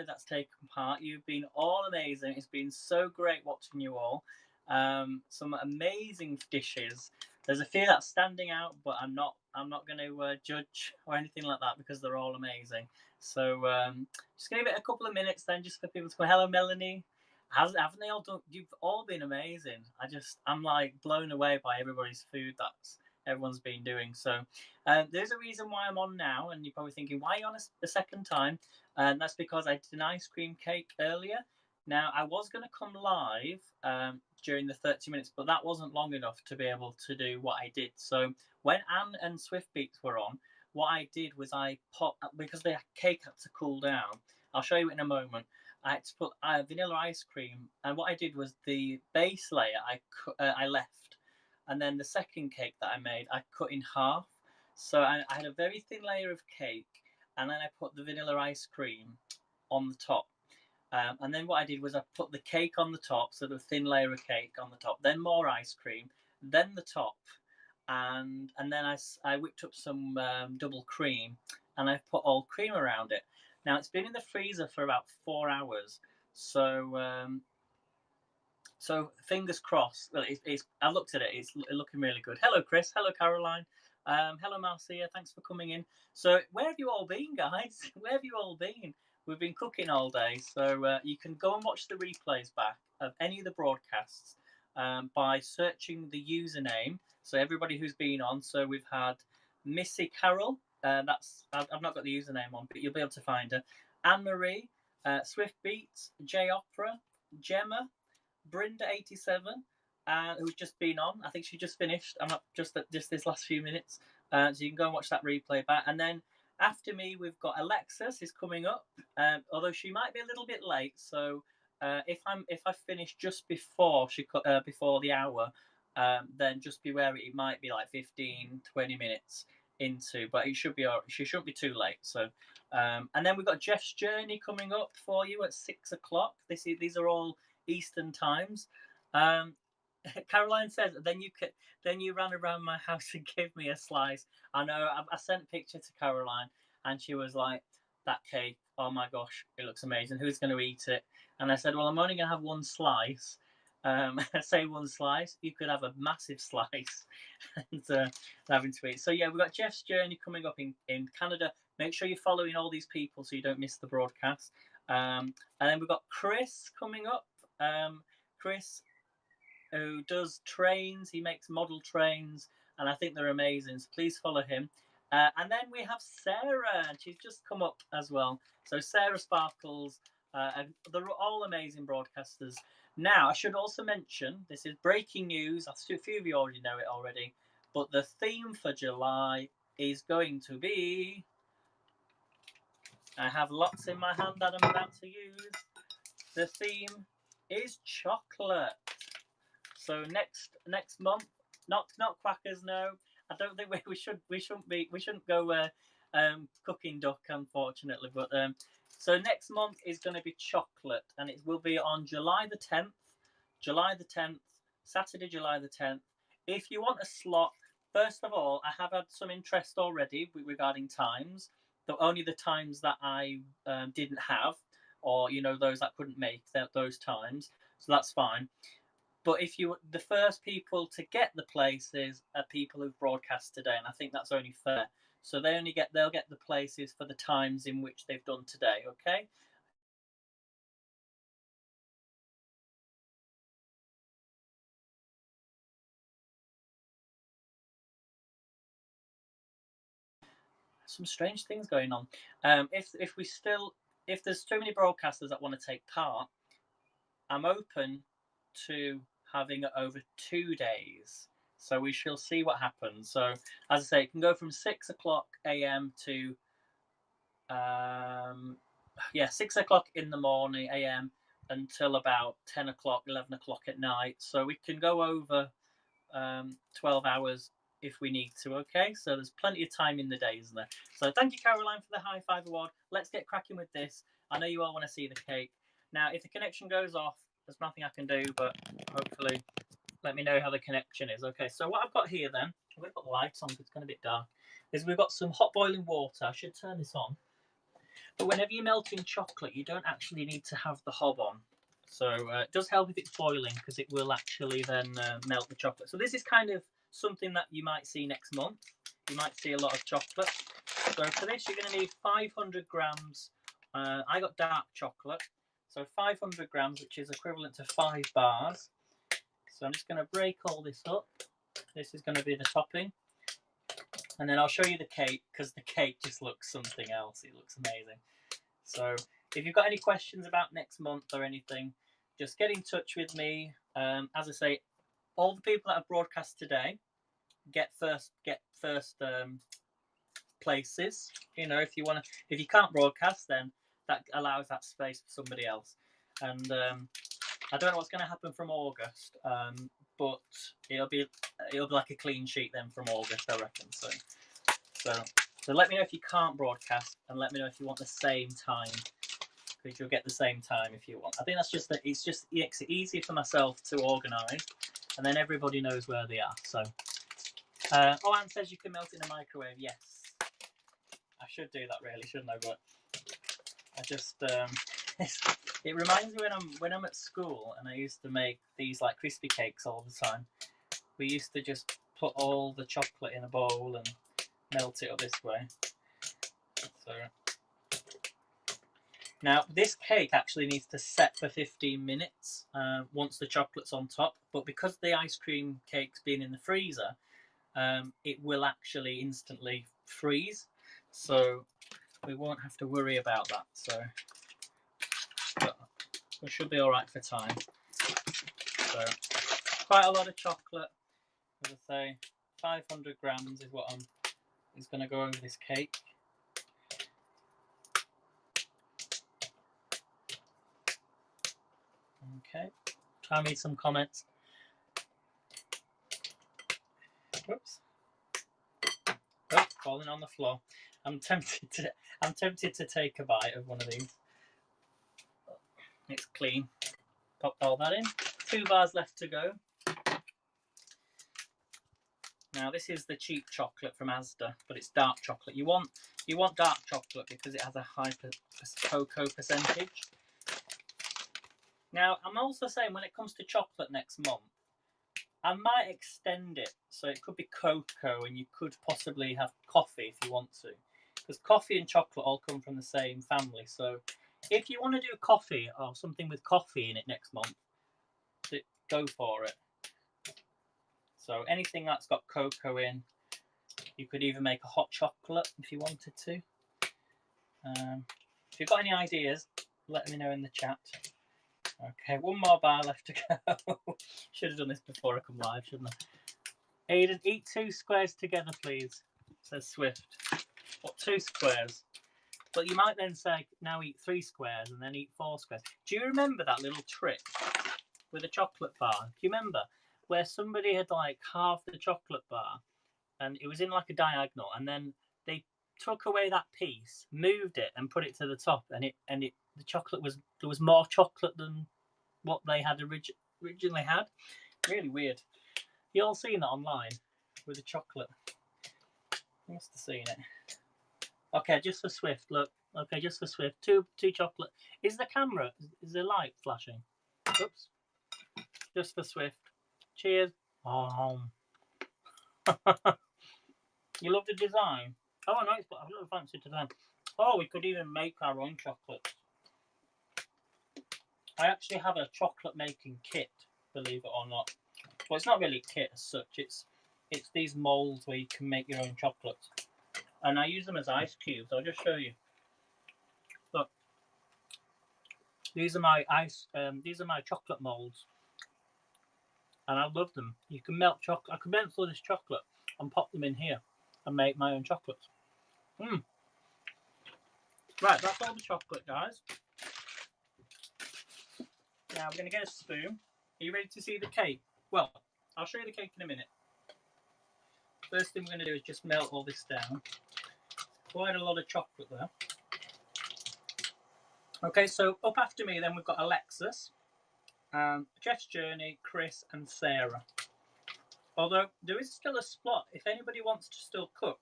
that's taken part. You've been all amazing. It's been so great watching you all. Some amazing dishes. There's a few that's standing out, but I'm not going to judge or anything like that because they're all amazing. So just give it a couple of minutes then, just for people to go. Hello, Melanie. Haven't they all done? You've all been amazing. I'm like blown away by everybody's food that's everyone's been doing. So there's a reason why I'm on now, and you're probably thinking, why are you on a second time? And that's because I did an ice cream cake earlier. Now I was going to come live during the 30 minutes, but that wasn't long enough to be able to do what I did. So when Anne and Swift Beats were on, what I did was I put, because the cake had to cool down. I'll show you in a moment. I had to put vanilla ice cream, and what I did was the base layer I left, and then the second cake that I made I cut in half. So I had a very thin layer of cake, and then I put the vanilla ice cream on the top. And then what I did was I put the cake on the top, so the thin layer of cake on the top, then more ice cream, then the top, and then I whipped up some double cream, and I've put all cream around it. Now it's been in the freezer for about 4 hours, so so fingers crossed. Well, I looked at it; it's looking really good. Hello, Chris. Hello, Caroline. Hello, Marcia. Thanks for coming in. So where have you all been, guys? Where have you all been? We've been cooking all day, so you can go and watch the replays back of any of the broadcasts by searching the username. So everybody who's been on. So we've had Missy Carol. I've not got the username on, but you'll be able to find her. Anne Marie, Swift Beats, J Opera, Gemma, Brenda87, who's just been on. I think she just finished. I'm not just this last few minutes. So you can go and watch that replay back. And then after me, we've got Alexis is coming up. Although she might be a little bit late. So if I finish just before before the hour, then just beware it might be like 15-20 minutes into, but she shouldn't be too late. So and then we've got Jeff's Journey coming up for you at 6 o'clock. These are all Eastern times. Caroline says, then you ran around my house and gave me a slice. I know. I sent a picture to Caroline, and she was like, "That cake, oh my gosh, it looks amazing. Who's going to eat it?" And I said, "Well, I'm only going to have one slice." I say one slice. You could have a massive slice, and having to eat. So yeah, we've got Jeff's Journey coming up in Canada. Make sure you're following all these people so you don't miss the broadcast. And then we've got Chris coming up. Chris, who does trains, he makes model trains, and I think they're amazing. So please follow him. And then we have Sarah, and she's just come up as well. So Sarah Sparkles, they're all amazing broadcasters. Now, I should also mention, this is breaking news. A few of you already know it already, but the theme for July is going to be. I have lots in my hand that I'm about to use. The theme is chocolate. So next month, not crackers. No, I don't think we shouldn't go cooking duck, unfortunately. But so next month is going to be chocolate, and it will be on July the 10th. July the 10th, Saturday, July the 10th. If you want a slot, first of all, I have had some interest already regarding times. Only the times that I didn't have, or those that couldn't make those times. So that's fine. But if the first people to get the places are people who've broadcast today, and I think that's only fair. So they'll get the places for the times in which they've done today. Okay. Some strange things going on. If there's too many broadcasters that want to take part, I'm open to having it over 2 days. So we shall see what happens. So as I say, it can go from 6 o'clock a.m. to 6 o'clock in the morning a.m. until about 10 o'clock, 11 o'clock at night. So we can go over 12 hours if we need to. Okay, so there's plenty of time in the day, isn't there? So thank you, Caroline, for the high five award. Let's get cracking with this. I know you all want to see the cake. Now, if the connection goes off, there's nothing I can do, but hopefully let me know how the connection is. Okay, so what I've got here then, I'm going to put the lights on because it's going to be dark, is we've got some hot boiling water. I should turn this on. But whenever you're melting chocolate, you don't actually need to have the hob on. So it does help if it's boiling, because it will actually then melt the chocolate. So this is kind of something that you might see next month. You might see a lot of chocolate. So for this, you're going to need 500 grams. I got dark chocolate. So 500 grams, which is equivalent to 5 bars. So I'm just going to break all this up. This is going to be the topping. And then I'll show you the cake, because the cake just looks something else. It looks amazing. So if you've got any questions about next month or anything, just get in touch with me. As I say, all the people that have broadcast today get first places. You know, if you can't broadcast, then that allows that space for somebody else. And I don't know what's going to happen from August, but it'll be like a clean sheet then from August, I reckon. So let me know if you can't broadcast, and let me know if you want the same time, because you'll get the same time if you want. I think that's just that it makes it easier for myself to organise, and then everybody knows where they are. So, Anne says you can melt in a microwave. Yes, I should do that really, shouldn't I? But I just it reminds me when I'm at school and I used to make these like crispy cakes all the time. We used to just put all the chocolate in a bowl and melt it up this way. So now this cake actually needs to set for 15 minutes once the chocolate's on top, but because the ice cream cake's been in the freezer, it will actually instantly freeze, so we won't have to worry about that. So but we should be all right for time. So quite a lot of chocolate, as I say, 500 grams is what is going to go over this cake. Okay, try and read some comments. Whoops! Oh, falling on the floor. I'm tempted to take a bite of one of these. It's clean. Pop all that in. 2 bars left to go. Now this is the cheap chocolate from Asda, but it's dark chocolate. You want dark chocolate because it has a high cocoa percentage. Now I'm also saying when it comes to chocolate next month, I might extend it so it could be cocoa, and you could possibly have coffee if you want to, because coffee and chocolate all come from the same family. So if you want to do coffee or something with coffee in it next month, go for it. So anything that's got cocoa in, you could even make a hot chocolate if you wanted to. If you've got any ideas, let me know in the chat. Okay, 1 more bar left to go. Should have done this before I come live, shouldn't I? Aiden, eat 2 squares together, please, says Swift. What, 2 squares? But you might then say, now eat 3 squares and then eat 4 squares. Do you remember that little trick with a chocolate bar? Do you remember where somebody had like halved the chocolate bar and it was in like a diagonal, and then they took away that piece, moved it, and put it to the top, and the chocolate there was more chocolate than what they had originally had. Really weird. You all seen that online with the chocolate? You must have seen it. Okay, just for Swift, look. Okay, just for Swift. Two chocolate. Is the camera? Is the light flashing? Oops. Just for Swift. Cheers. Oh. You love the design? Oh, no, it's got a little fancy design. Oh, we could even make our own chocolate. I actually have a chocolate making kit, believe it or not. Well, it's not really a kit as such. It's these molds where you can make your own chocolates, and I use them as ice cubes. I'll just show you. Look, these are my these are my chocolate molds, and I love them. You can melt chocolate. I can melt all this chocolate and pop them in here and make my own chocolates. Right, that's all the chocolate, guys. Now we're going to get a spoon. Are you ready to see the cake? Well, I'll show you the cake in a minute. First thing we're going to do is just melt all this down. Quite a lot of chocolate there. Okay, so up after me then we've got Alexis, Jeff's Journey, Chris and Sarah. Although there is still a spot if anybody wants to still cook.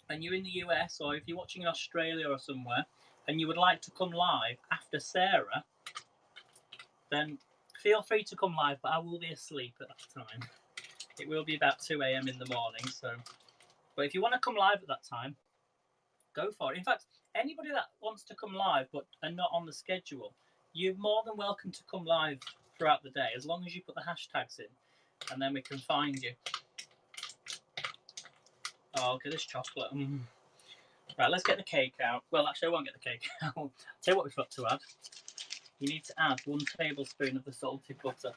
and you're in the US, or if you're watching in Australia or somewhere, and you would like to come live after Sarah, then feel free to come live, but I will be asleep at that time. It will be about 2 a.m. in the morning, so. But if you want to come live at that time, go for it. In fact, anybody that wants to come live but are not on the schedule, you're more than welcome to come live throughout the day, as long as you put the hashtags in, and then we can find you. Oh, look at this chocolate. Right, let's get the cake out. Well, actually, I won't get the cake out. I'll tell you what we've got to add. You need to add 1 tablespoon of the salted butter.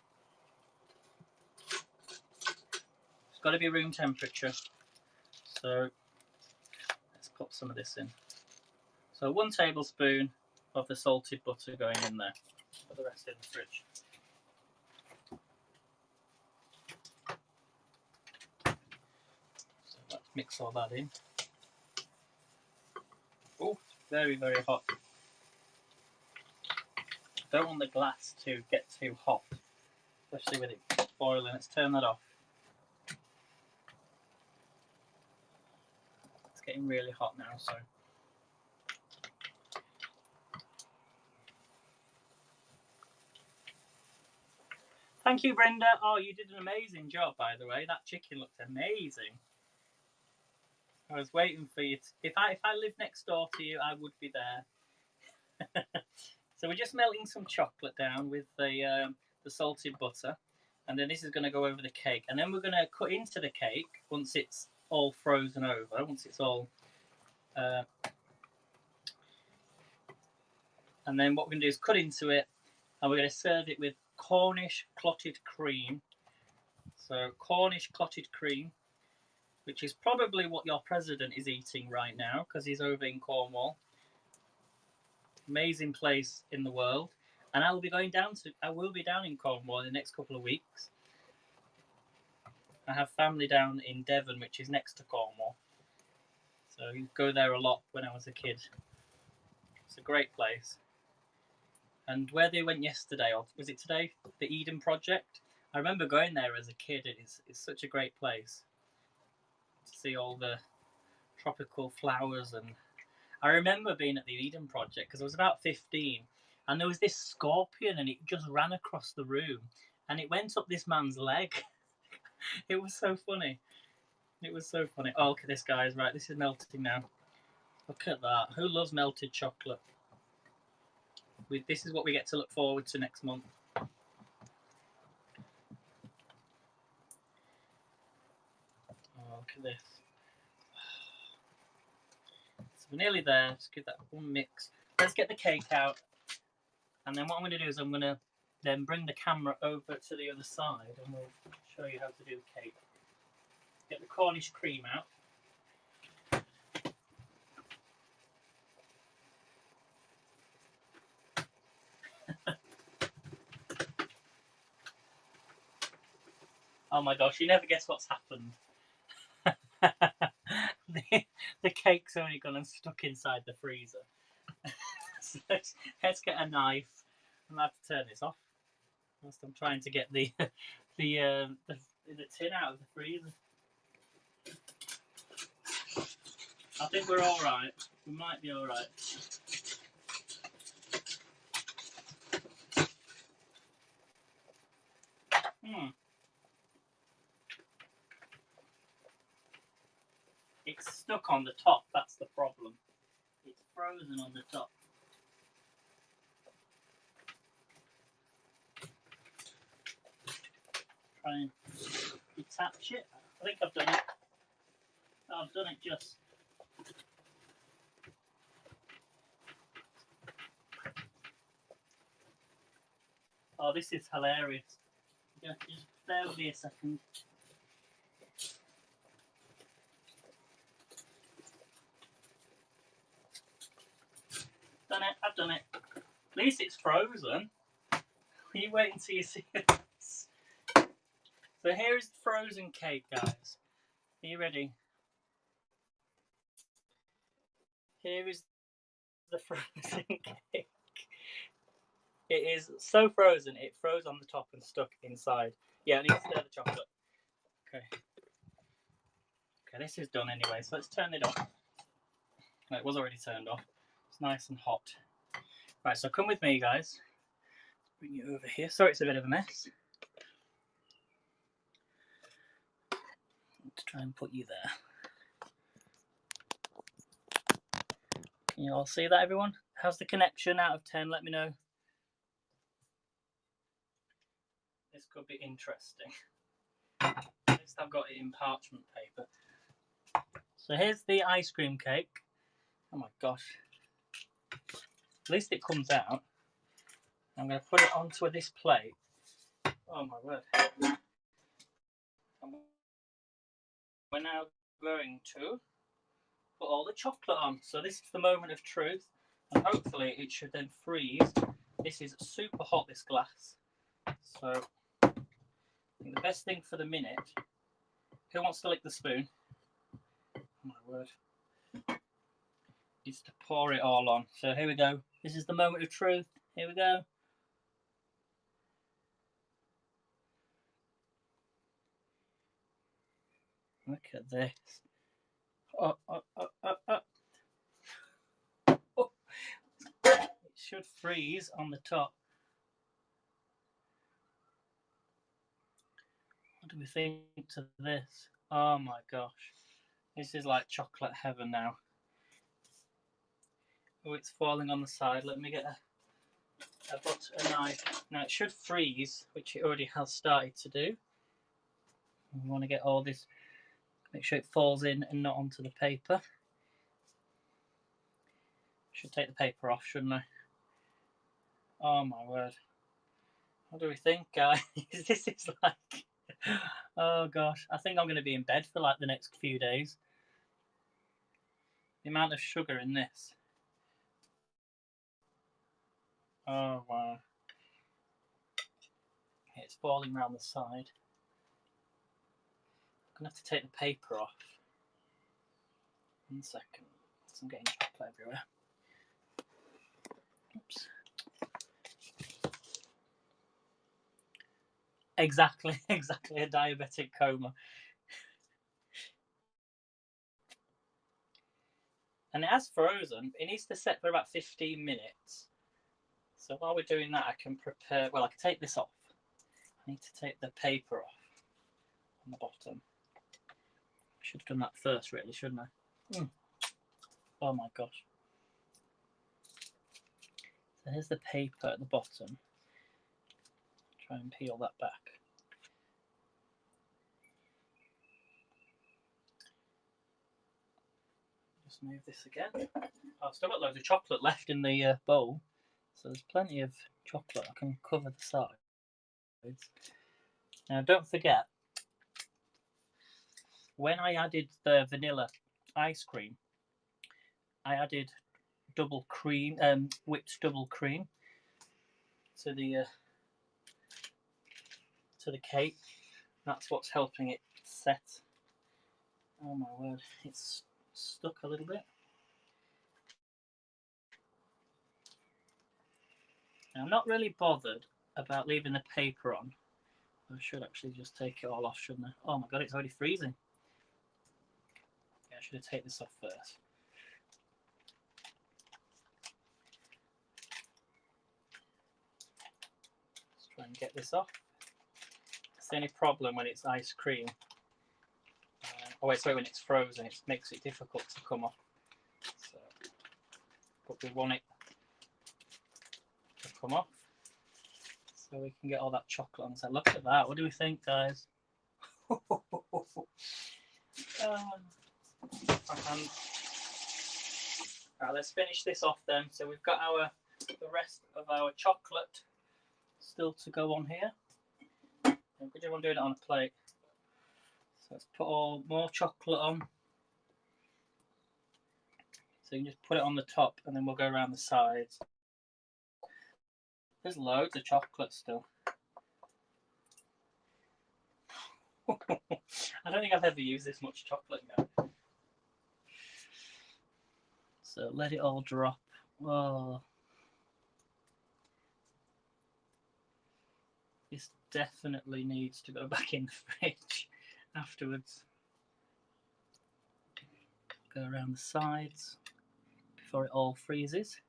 It's got to be room temperature. So let's put some of this in. So 1 tablespoon of the salted butter going in there. Put the rest in the fridge. So let's mix all that in. Oh, very, very hot. Don't want the glass to get too hot, especially with it boiling. Let's turn that off. It's getting really hot now, so. Thank you, Brenda. Oh, you did an amazing job, by the way. That chicken looked amazing. I was waiting for you. If I lived next door to you, I would be there. So we're just melting some chocolate down with the salted butter, and then this is going to go over the cake, and then we're going to cut into the cake once it's all frozen over. Once it's all, and then what we're going to do is cut into it, and we're going to serve it with Cornish clotted cream. So Cornish clotted cream, which is probably what your president is eating right now because he's over in Cornwall. Amazing place in the world, and I will be down in Cornwall in the next couple of weeks. I have family down in Devon, which is next to Cornwall, so I used to go there a lot when I was a kid. It's a great place. And where they went yesterday, or was it today, the Eden Project? I remember going there as a kid. It's such a great place to see all the tropical flowers. And I remember being at the Eden Project because I was about 15, and there was this scorpion, and it just ran across the room, and it went up this man's leg. It was so funny. It was so funny. Oh, look at this, guys. Right, this is melting now. Look at that. Who loves melted chocolate? This is what we get to look forward to next month. Oh, look at this. So we're nearly there. Just give that one mix. Let's get the cake out. And then what I'm going to do is I'm going to then bring the camera over to the other side, and we'll show you how to do the cake. Get the Cornish cream out. Oh my gosh, you never guess what's happened. the cake's only gone and stuck inside the freezer. So let's get a knife. I'm going to have to turn this off whilst I'm trying to get the tin out of the freezer. I think we're all right. We might be all right. It's stuck on the top. That's the problem. It's frozen on the top. Try and detach it. I think I've done it. I've done it just. Oh, this is hilarious. Just bear with me a second. Done it. I've done it. At least it's frozen. You wait until you see this. So here is the frozen cake, guys. Are you ready? Here is the frozen cake. It is so frozen, it froze on the top and stuck inside. Yeah, I need to stir the chocolate. Okay. Okay, this is done anyway, so let's turn it off. It was already turned off. It's nice and hot. Right, so come with me, guys. Bring you over here. Sorry, it's a bit of a mess. Let's try and put you there. Can you all see that, everyone? How's the connection out of 10? Let me know. This could be interesting. At least I've got it in parchment paper. So here's the ice cream cake. Oh my gosh. At least it comes out. I'm going to put it onto this plate. Oh my word. We're now going to put all the chocolate on. So this is the moment of truth. And hopefully it should then freeze. This is super hot, this glass. So I think the best thing for the minute, who wants to lick the spoon? Oh my word. Is to pour it all on. So here we go. This is the moment of truth. Here we go. Look at this. Oh. It should freeze on the top. What do we think to this? Oh my gosh. This is like chocolate heaven now. Oh, it's falling on the side. Let me get a knife. Now it should freeze, which it already has started to do. We want to get all this, make sure it falls in and not onto the paper. Should take the paper off, shouldn't I? Oh my word. What do we think, guys? This is like, oh gosh. I think I'm going to be in bed for like the next few days. The amount of sugar in this. Oh wow. It's falling around the side. I'm going to have to take the paper off. 1 second. So I'm getting chocolate everywhere. Oops. Exactly a diabetic coma. And it has frozen. It needs to set for about 15 minutes. So while we're doing that, I can prepare. Well, I can take this off. I need to take the paper off on the bottom. I should have done that first, really, shouldn't I? Oh my gosh. So here's the paper at the bottom. Try and peel that back. Just move this again. I've still got loads of chocolate left in the bowl, so there's plenty of chocolate. I can cover the sides. Now don't forget, when I added the vanilla ice cream, I added double cream, whipped double cream to the cake. That's what's helping it set. Oh my word, it's stuck a little bit. Now, I'm not really bothered about leaving the paper on. I should actually just take it all off, shouldn't I? Oh my god, it's already freezing. Yeah, I should have taken this off first. Let's try and get this off. That's the only problem when it's ice cream. Oh wait, sorry, when it's frozen, it makes it difficult to come off. So, but we want it to come off so we can get all that chocolate on. So look at that. What do we think, guys? Right, let's finish this off then. So we've got the rest of our chocolate still to go on here. Good job on doing it on a plate. So let's put more chocolate on. So you can just put it on the top and then we'll go around the sides. There's loads of chocolate still. I don't think I've ever used this much chocolate now. So let it all drop. Oh. This definitely needs to go back in the fridge afterwards. Go around the sides. before it all freezes.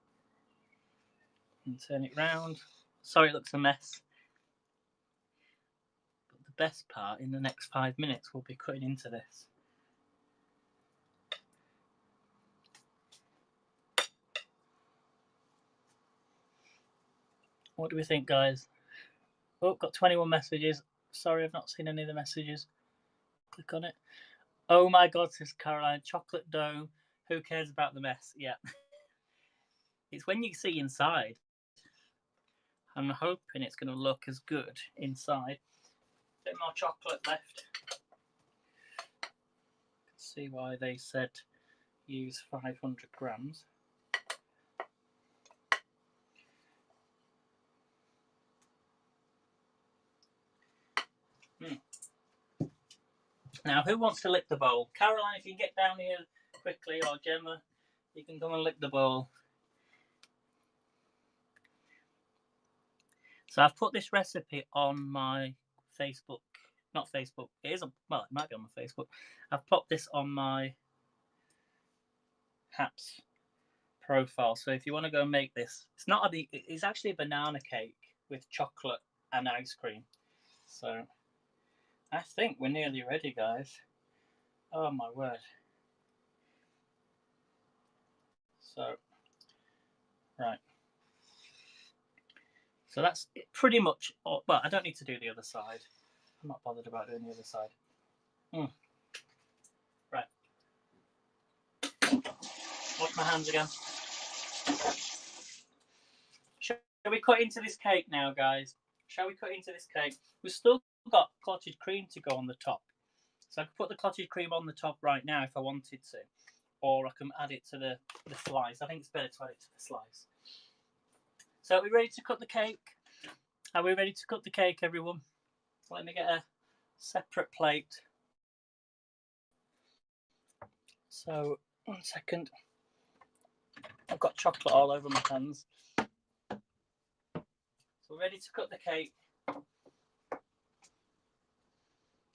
And turn it round. Sorry it looks a mess. But the best part, in the next 5 minutes, we'll be cutting into this. What do we think, guys? Oh, got 21 messages. Sorry, I've not seen any of the messages. Click on it. Oh my God, says Caroline. Chocolate dome. Who cares about the mess? Yeah. It's when you see inside. I'm hoping it's going to look as good inside. A bit more chocolate left. See why they said use 500 grams. Now, who wants to lick the bowl? Caroline, if you can get down here quickly, or Gemma, you can come and lick the bowl. So I've put this recipe on my Facebook. Not Facebook. It is. Well, it might be on my Facebook. I've popped this on my Haps profile. So if you want to go and make this, it's actually a banana cake with chocolate and ice cream. So I think we're nearly ready, guys. Oh my word. So, right. So that's pretty much, well, I don't need to do the other side. I'm not bothered about doing the other side. Right. Wash my hands again. Shall we cut into this cake now, guys? Shall we cut into this cake? We've still got clotted cream to go on the top. So I could put the clotted cream on the top right now if I wanted to. Or I can add it to the slice. I think it's better to add it to the slice. So are we ready to cut the cake? Are we ready to cut the cake, everyone? Let me get a separate plate. So, 1 second. I've got chocolate all over my hands. So we're ready to cut the cake.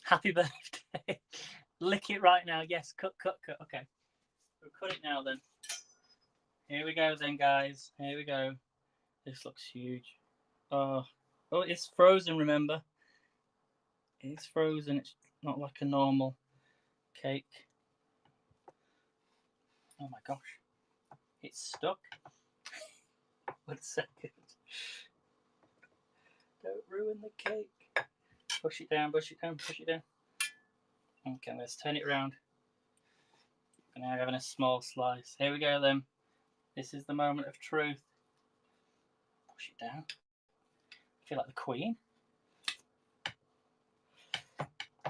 Happy birthday. Lick it right now. Yes, cut. Okay. We'll cut it now then. Here we go then, guys. Here we go. This looks huge. Oh, it's frozen, remember? It's frozen. It's not like a normal cake. Oh my gosh. It's stuck. 1 second. Don't ruin the cake. Push it down, push it down, push it down. Okay, let's turn it around. I'm now having a small slice. Here we go then. This is the moment of truth. Push it down. I feel like the Queen.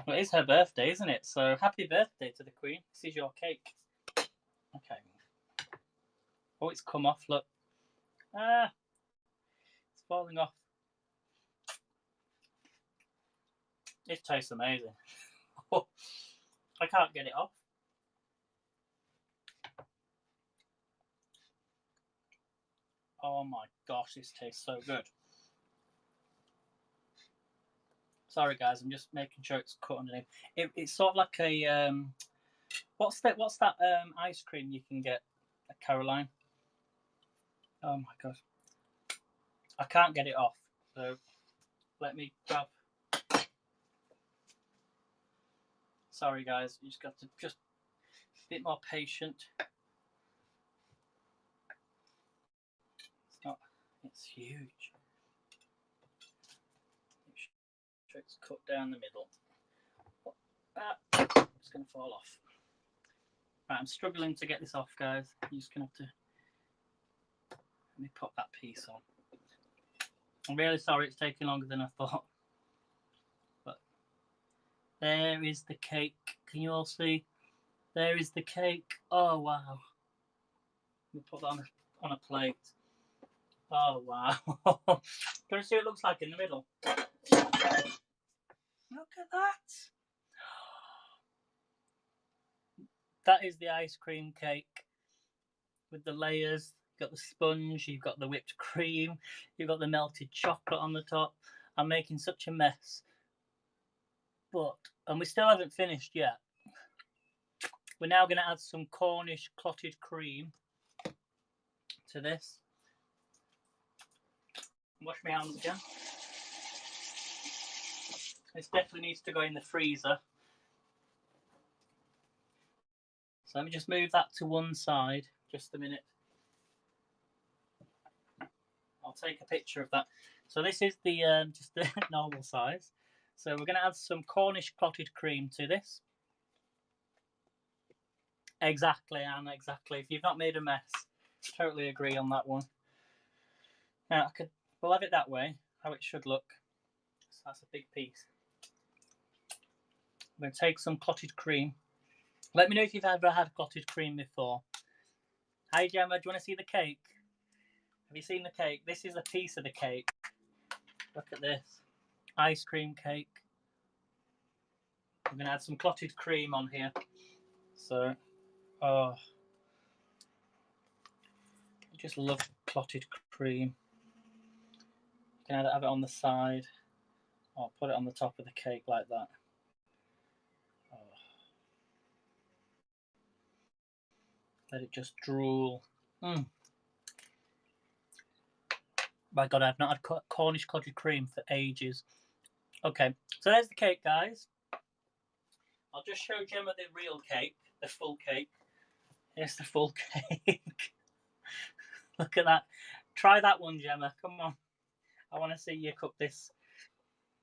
Well, it is her birthday, isn't it? So happy birthday to the Queen. This is your cake. Okay. Oh, it's come off, look. Ah, it's falling off. It tastes amazing. I can't get it off. Oh my gosh, this tastes so good. Sorry guys, I'm just making sure it's cut underneath. It's sort of like a what's that ice cream you can get at Caroline? Oh my god. I can't get it off. So let me grab. Sorry guys, you just got to just a bit more patient. It's huge. Make sure it's cut down the middle. It's going to fall off. Right, I'm struggling to get this off, guys. You're just going to have to let me pop that piece on. I'm really sorry it's taking longer than I thought. But there is the cake. Can you all see? There is the cake. Oh wow. Let me put that on a plate. Oh wow. Can you see what it looks like in the middle? Look at that. That is the ice cream cake with the layers. You've got the sponge, you've got the whipped cream, you've got the melted chocolate on the top. I'm making such a mess. And we still haven't finished yet. We're now going to add some Cornish clotted cream. to this. Wash my hands again. This definitely needs to go in the freezer. So let me just move that to one side. Just a minute. I'll take a picture of that. So this is the just the normal size. So we're going to add some Cornish clotted cream to this. Exactly, Anne, exactly. If you've not made a mess, totally agree on that one. Now, we'll have it that way, how it should look. So that's a big piece. I'm going to take some clotted cream. Let me know if you've ever had clotted cream before. Hi, Gemma, do you want to see the cake? Have you seen the cake? This is a piece of the cake. Look at this. Ice cream cake. I'm going to add some clotted cream on here. So, oh, I just love clotted cream. You can either have it on the side or put it on the top of the cake like that. Oh. Let it just drool. My God, I've not had Cornish clotted cream for ages. Okay, so there's the cake, guys. I'll just show Gemma the real cake, the full cake. Here's the full cake. Look at that. Try that one, Gemma. Come on. I want to see you cook this.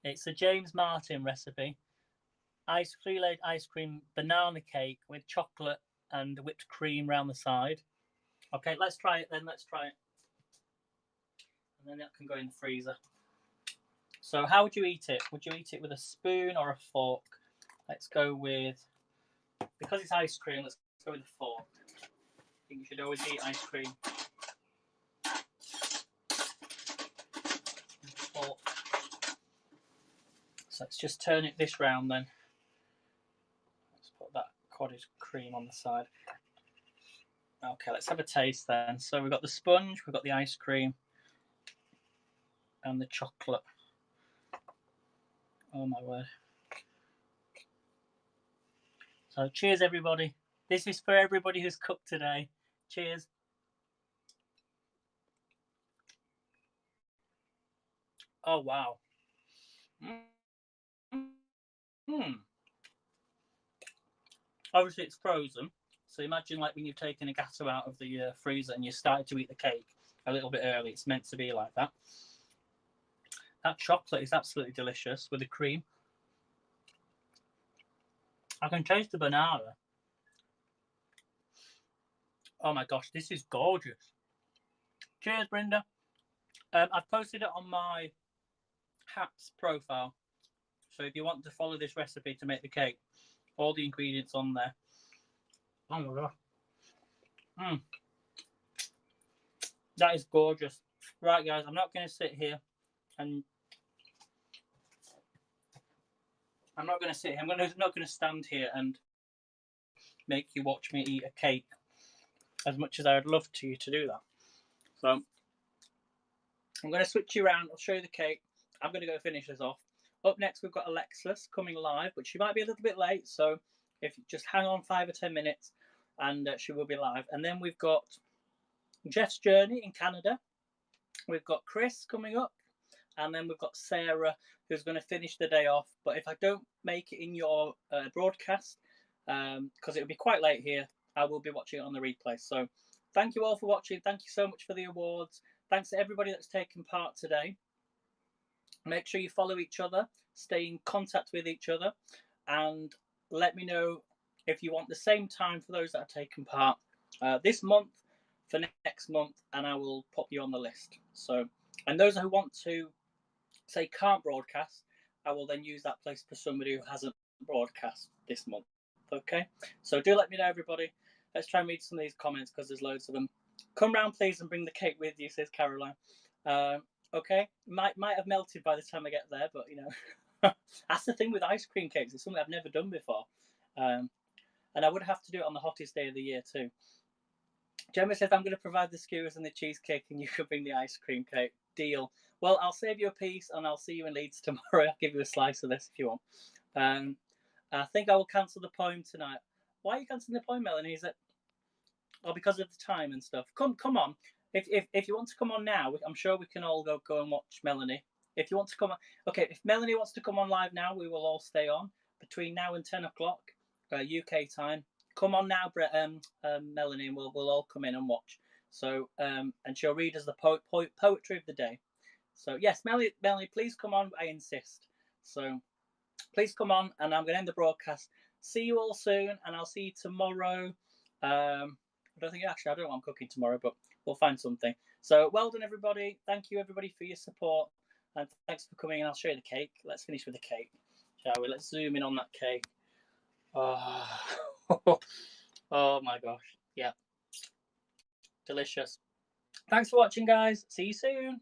It's a James Martin recipe. Free-laid ice cream banana cake with chocolate and whipped cream around the side. Okay, let's try it then. Let's try it. And then that can go in the freezer. So how would you eat it? Would you eat it with a spoon or a fork? Let's go with, because it's ice cream, let's go with a fork. I think you should always eat ice cream. Fork. So let's just turn it this round then. Let's put that cottage cream on the side. Okay, let's have a taste then. So we've got the sponge, we've got the ice cream, and the chocolate. Oh my word. So cheers, everybody. This is for everybody who's cooked today. Cheers. Oh, wow. Obviously, it's frozen. So imagine like when you've taken a gatto out of the freezer and you started to eat the cake a little bit early. It's meant to be like that. That chocolate is absolutely delicious with the cream. I can taste the banana. Oh my gosh, this is gorgeous. Cheers, Brenda. I've posted it on my Haps profile. So if you want to follow this recipe to make the cake, all the ingredients on there. Oh my god. That is gorgeous. Right, guys, I'm not going to sit here and I'm not going to sit here. I'm not going to stand here and make you watch me eat a cake, as much as I would love to do that. So I'm going to switch you around. I'll show you the cake. I'm going to go finish this off. Up next, we've got Alexis coming live, but she might be a little bit late. So if you just hang on 5 or 10 minutes, and she will be live. And then we've got Jeff's Journey in Canada. We've got Chris coming up. And then we've got Sarah, who's going to finish the day off. But if I don't make it in your broadcast, because it'll be quite late here, I will be watching it on the replay. So thank you all for watching. Thank you so much for the awards. Thanks to everybody that's taken part today. Make sure you follow each other, stay in contact with each other, and let me know if you want the same time for those that have taken part this month for next month, and I will pop you on the list. So, and those who want to say can't broadcast, I will then use that place for somebody who hasn't broadcast this month. Okay, so do let me know, everybody. Let's try and read some of these comments because there's loads of them. Come round, please, and bring the cake with you, says Caroline. Okay, might have melted by the time I get there, but you know, that's the thing with ice cream cakes. It's something I've never done before, and I would have to do it on the hottest day of the year too. Gemma says, I'm going to provide the skewers and the cheesecake, and you can bring the ice cream cake. Deal. Well, I'll save you a piece, and I'll see you in Leeds tomorrow. I'll give you a slice of this if you want. I think I will cancel the poem tonight. Why are you cancelling the poem, Melanie? Is it? Oh, because of the time and stuff. Come on. If you want to come on now, I'm sure we can all go and watch Melanie. If you want to come on, okay. If Melanie wants to come on live now, we will all stay on between now and 10 o'clock UK time. Come on now, Melanie, and we'll all come in and watch. So and she'll read us the poetry of the day. So yes, Melanie, please come on. I insist. So please come on, and I'm going to end the broadcast. See you all soon, and I'll see you tomorrow. I don't know what I'm cooking tomorrow, but we'll find something. So well done, everybody. Thank you, everybody, for your support, and thanks for coming. And I'll show you the cake. Let's finish with the cake, shall we? Let's zoom in on that cake. Oh, oh my gosh. Yeah. Delicious. Thanks for watching, guys. See you soon.